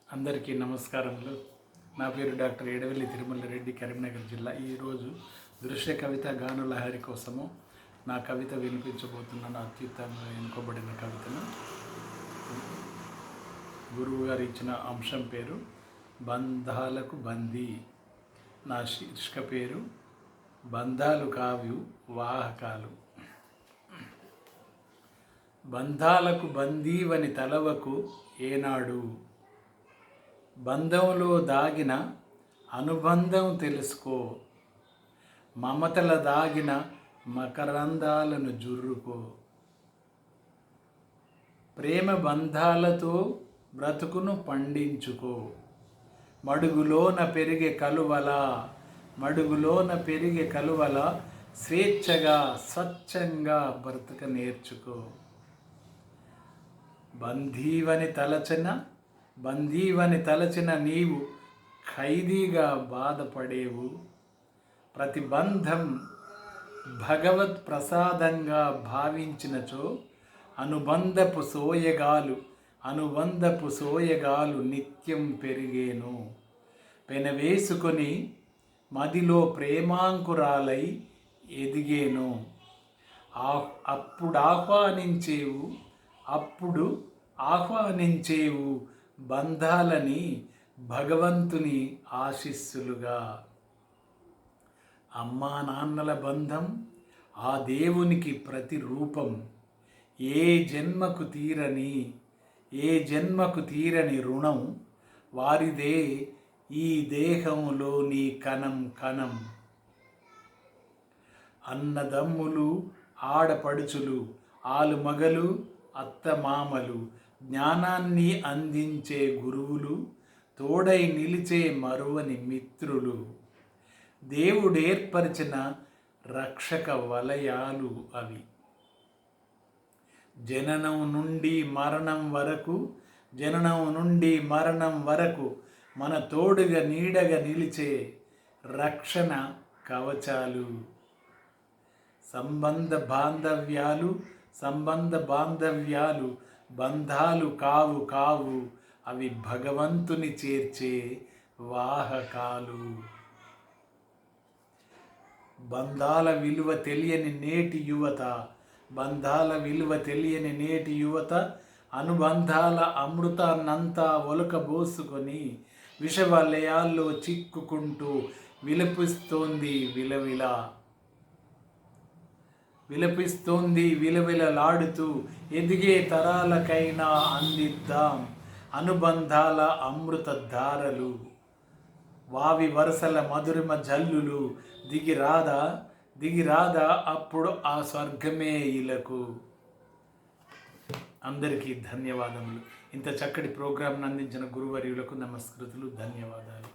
అందరికీ నమస్కారములు. నా పేరు డాక్టర్ ఎడవెల్లి తిరుమల రెడ్డి, కరీంనగర్ జిల్లా. ఈరోజు దృశ్య కవిత గానలహరి కోసము నా కవిత వినిపించబోతున్నాను. అత్యుత్తమంగా ఎన్నుకోబడిన కవితను గురువు గారు ఇచ్చిన అంశం పేరు బంధాలకు బందీ. నా శీర్షిక పేరు బంధాలు కావు వాహకాలు. బంధాలకు బందీవని తలవకు ఏనాడు, బంధంలో దాగిన అనుబంధం తెలుసుకో, మమతల దాగిన మకరందాలను జుర్రుకో. ప్రేమ బంధాలతో బ్రతుకును పండించుకో, మడుగులోన పెరిగే కలువల స్వేచ్ఛగా స్వచ్ఛంగా బ్రతుక నేర్చుకో. బందీవని తలచిన నీవు ఖైదీగా బాధపడేవు. ప్రతి బంధం భగవత్ ప్రసాదంగా భావించినచో అనుబంధపు సోయగాలు నిత్యం పెరిగేను. పెనవేసుకొని మదిలో ప్రేమాంకురాలై ఎదిగేను. అప్పుడు ఆహ్వానించేవు బంధాలని భగవంతుని ఆశీస్సులుగా. అమ్మా నాన్నల బంధం ఆ దేవునికి ప్రతిరూపం. ఏ జన్మకు తీరని రుణం వారిదే ఈ దేహంలోని కణం. అన్నదమ్ములు, ఆడపడుచులు, ఆలుమగలు, అత్తమామలు, జ్ఞానాన్ని అందించే గురువులు, తోడై నిలిచే మరువని మిత్రులు, దేవుడేర్పరిచిన రక్షక వలయాలు అవి. జననం నుండి మరణం వరకు మన తోడుగా నీడగా నిలిచే రక్షణ కవచాలు. సంబంధ బాంధవ్యాలు బంధాలు కావు, అవి భగవంతుని చేర్చే వాహకాలు. బంధాల విలువ తెలియని నేటి యువత అనుబంధాల అమృతాన్నంతా ఒలకబోసుకొని విషవలయాల్లో చిక్కుకుంటూ విలవిలలాడుతూ ఎదిగే తరాలకైనా అందిద్దాం అనుబంధాల అమృత ధారలు. వావి వరసల మధురిమ జల్లులు దిగిరాదా అప్పుడు ఆ స్వర్గమే ఇలకు. అందరికీ ధన్యవాదములు. ఇంత చక్కటి ప్రోగ్రాంను అందించిన గురువర్యులకు నమస్కృతులు, ధన్యవాదాలు.